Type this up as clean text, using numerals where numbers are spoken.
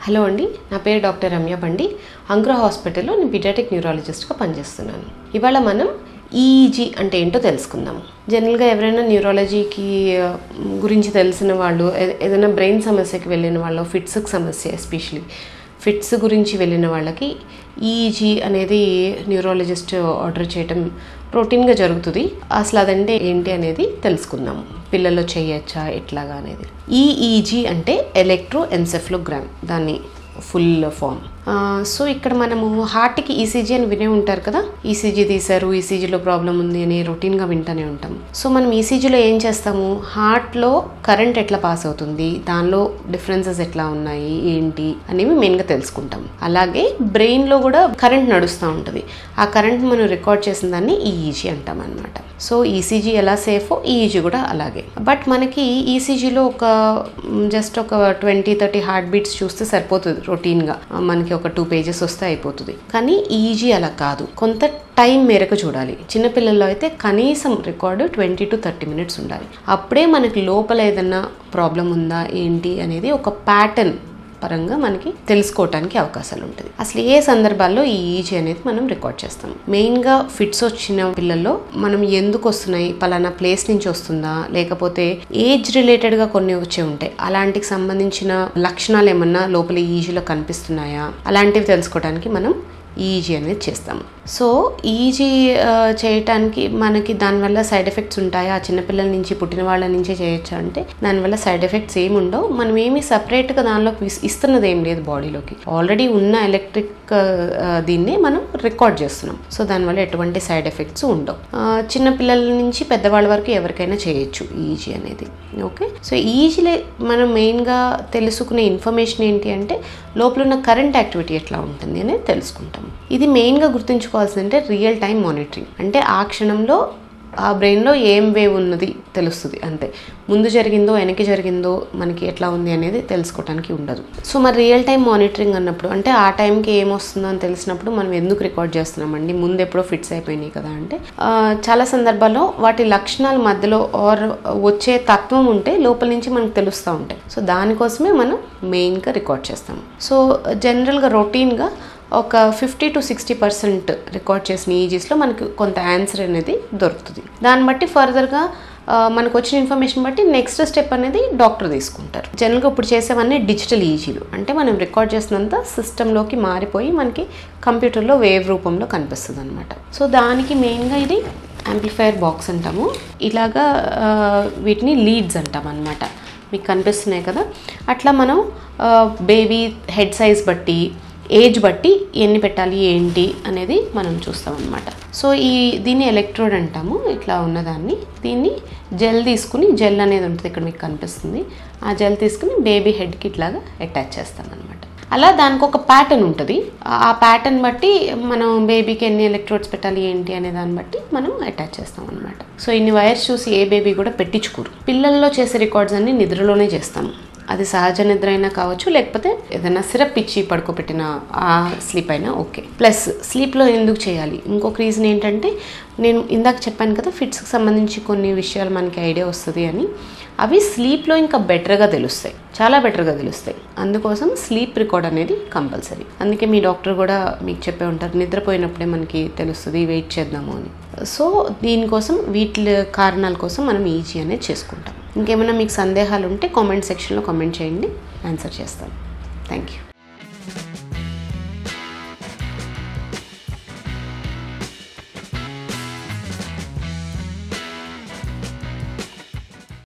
Hello అండి, నా పేరు డాక్టర్ రమ్య బండి. అంకుర హాస్పిటల్లో నేను పీడియాట్రిక్ న్యూరాలజిస్ట్గా పనిచేస్తున్నాను. ఇవాళ మనం ఈఈజీ అంటే ఏంటో తెలుసుకుందాం. జనరల్గా ఎవరైనా న్యూరాలజీకి గురించి తెలిసిన వాళ్ళు, ఏదైనా బ్రెయిన్ సమస్యకి వెళ్ళిన వాళ్ళు, ఫిట్స్కి సమస్య ఎస్పెషలీ ఫిట్స్ గురించి వెళ్ళిన వాళ్ళకి ఈఈజీ అనేది న్యూరాలజిస్ట్ ఆర్డర్ చేయటం రొటీన్గా జరుగుతుంది. అసలు అదంటే ఏంటి అనేది తెలుసుకుందాం. పిల్లల్లో చేయొచ్చా ఎట్లాగా అనేది. ఈఈజీ అంటే ఎలక్ట్రోఎన్సెఫలోగ్రామ్, దాన్ని ఫుల్ ఫామ్. సో ఇక్కడ మనము హార్ట్కి ఈసీజీ అని వినే ఉంటారు కదా. ఈసీజీ తీశారు, ఈసీజీలో ప్రాబ్లం ఉంది అని రొటీన్గా వింటూనే ఉంటాం. సో మనం ఈసీజీలో ఏం చేస్తాము, హార్ట్లో కరెంట్ ఎట్లా పాస్ అవుతుంది, దానిలో డిఫరెన్సెస్ ఎట్లా ఉన్నాయి ఏంటి అనేవి మెయిన్గా తెలుసుకుంటాం. అలాగే బ్రెయిన్లో కూడా కరెంట్ నడుస్తూ ఉంటుంది. ఆ కరెంట్ మనం రికార్డ్ చేసిన దాన్ని ఈఈజీ అంటాం అనమాట. సో ఈసీజీ ఎలా సేఫో ఈఈజీ కూడా అలాగే. బట్ మనకి ఈసీజీలో జస్ట్ ఒక 20-30 హార్ట్ బీట్స్ చూస్తే సరిపోతుంది. రొటీన్గా మనకి ఒక 2 పేజెస్ వస్తే అయిపోతుంది. కానీ ఈఈజీ అలా కాదు, కొంత టైం మేరకు చూడాలి. చిన్నపిల్లల్లో అయితే కనీసం రికార్డు 20 to 30 minutes ఉండాలి. అప్పుడే మనకి లోపల ఏదన్నా ప్రాబ్లం ఉందా ఏంటి అనేది ఒక ప్యాటర్న్ పరంగా మనకి తెలుసుకోవటానికి అవకాశాలు ఉంటుంది. అసలు ఏ సందర్భాల్లో ఈ ఈజీ అనేది మనం రికార్డ్ చేస్తాం. మెయిన్గా ఫిట్స్ వచ్చిన పిల్లల్లో మనం ఎందుకు వస్తున్నాయి, పలానా ప్లేస్ నుంచి వస్తుందా, లేకపోతే ఏజ్ రిలేటెడ్గా కొన్ని వచ్చే ఉంటాయి, అలాంటికి సంబంధించిన లక్షణాలు ఏమన్నా లోపల ఈజీలో కనిపిస్తున్నాయా, అలాంటివి తెలుసుకోవడానికి మనం ఈజీ అనేది చేస్తాం. సో ఈజీ చేయటానికి మనకి దానివల్ల సైడ్ ఎఫెక్ట్స్ ఉంటాయా, చిన్నపిల్లల నుంచి పుట్టిన వాళ్ళ నుంచే చేయొచ్చా అంటే దానివల్ల సైడ్ ఎఫెక్ట్స్ ఏమి ఉండవు. మనం ఏమి సపరేట్గా దానిలోకి ఇస్తున్నది ఏం లేదు బాడీలోకి. ఆల్రెడీ ఉన్న ఎలక్ట్రిక్ దీన్నే మనం రికార్డ్ చేస్తున్నాం. సో దానివల్ల ఎటువంటి సైడ్ ఎఫెక్ట్స్ ఉండవు. చిన్నపిల్లల నుంచి పెద్దవాళ్ళ వరకు ఎవరికైనా చేయొచ్చు ఈజీ అనేది. ఓకే, సో ఈజీలో మనం మెయిన్గా తెలుసుకునే ఇన్ఫర్మేషన్ ఏంటి అంటే లోపల ఉన్న కరెంట్ యాక్టివిటీ ఎట్లా ఉంటుంది అనేది తెలుసుకుంటాం. ఇది మెయిన్గా గుర్తుంచుకోవాల్సిందంటే రియల్ టైం మానిటరింగ్. అంటే ఆ క్షణంలో ఆ బ్రెయిన్లో ఏం వేవ్ ఉన్నది తెలుస్తుంది అంతే. ముందు జరిగిందో వెనక్కి జరిగిందో మనకి ఎట్లా ఉంది అనేది తెలుసుకోవడానికి ఉండదు. సో మరి రియల్ టైం మానిటరింగ్ అన్నప్పుడు అంటే ఆ టైంకి ఏమొస్తుందో అని తెలిసినప్పుడు మనం ఎందుకు రికార్డ్ చేస్తున్నామండి, ముందు ఎప్పుడో ఫిట్స్ అయిపోయినాయి కదా అంటే చాలా సందర్భాల్లో వాటి లక్షణాల మధ్యలో ఆర్ వచ్చే తత్వం ఉంటే లోపల నుంచి మనకు తెలుస్తూ ఉంటాయి. సో దానికోసమే మనం మెయిన్గా రికార్డ్ చేస్తాం. సో జనరల్గా రొటీన్గా ఒక 50 to 60% రికార్డ్ చేసిన ఈజీస్లో మనకు కొంత ఆన్సర్ అనేది దొరుకుతుంది. దాన్ని బట్టి ఫర్దర్గా మనకు వచ్చిన ఇన్ఫర్మేషన్ బట్టి నెక్స్ట్ స్టెప్ అనేది డాక్టర్ తీసుకుంటారు. జనరల్గా ఇప్పుడు చేసేవన్నీ డిజిటల్ ఈజీలు, అంటే మనం రికార్డ్ చేసినంత సిస్టంలోకి మారిపోయి మనకి కంప్యూటర్లో వేవ్ రూపంలో కనిపిస్తుంది అనమాట. సో దానికి మెయిన్గా ఇది యాంప్లిఫైయర్ బాక్స్ అంటాము. ఇలాగా వీటిని లీడ్స్ అంటాం అనమాట. మీకు కనిపిస్తున్నాయి కదా. అట్లా మనం బేబీ హెడ్ సైజ్ బట్టి, ఏజ్ బట్టి ఎన్ని పెట్టాలి ఏంటి అనేది మనం చూస్తాం అనమాట. సో దీన్ని ఎలక్ట్రోడ్ అంటాము. ఇట్లా ఉన్నదాన్ని, దీన్ని జెల్ తీసుకుని, జెల్ అనేది ఉంటుంది ఇక్కడ మీకు కనిపిస్తుంది, ఆ జెల్ తీసుకుని బేబీ హెడ్కి ఇట్లాగా అటాచ్ చేస్తాం అనమాట. అలా దానికి ఒక ప్యాటర్న్ ఉంటుంది. ఆ ప్యాటర్న్ బట్టి మనం బేబీకి ఎన్ని ఎలక్ట్రోడ్స్ పెట్టాలి ఏంటి అనే దాన్ని బట్టి మనం అటాచ్ చేస్తాం అనమాట. సో ఇన్ని వైర్స్ చూసి ఏ బేబీ కూడా పెట్టించుకోరు. పిల్లల్లో చేసే రికార్డ్స్ అన్ని నిద్రలోనే చేస్తాము. అది సహజ నిద్ర అయినా కావచ్చు, లేకపోతే ఏదైనా సిరప్ ఇచ్చి పడుకోబెట్టిన ఆ స్లీప్ అయినా ఓకే. ప్లస్ స్లీప్లో ఎందుకు చేయాలి, ఇంకొక రీజన్ ఏంటంటే నేను ఇందాక చెప్పాను కదా ఫిట్స్కి సంబంధించి కొన్ని విషయాలు మనకి ఐడియా వస్తుంది అని, అవి స్లీప్లో ఇంకా బెటర్గా తెలుస్తాయి, చాలా బెటర్గా తెలుస్తాయి. అందుకోసం స్లీప్ రికార్డ్ అనేది కంపల్సరీ. అందుకే మీ డాక్టర్ కూడా మీకు చెప్పే ఉంటారు నిద్రపోయినప్పుడే మనకి తెలుస్తుంది, వెయిట్ చేద్దాము అని. సో దీనికోసం వీటి కారణాల కోసం మనం ఈజీ అనేది చేసుకుంటాం. ఇంకేమైనా మీకు సందేహాలు ఉంటే కామెంట్ సెక్షన్లో కామెంట్ చేయండి, ఆన్సర్ చేస్తాను. Thank you.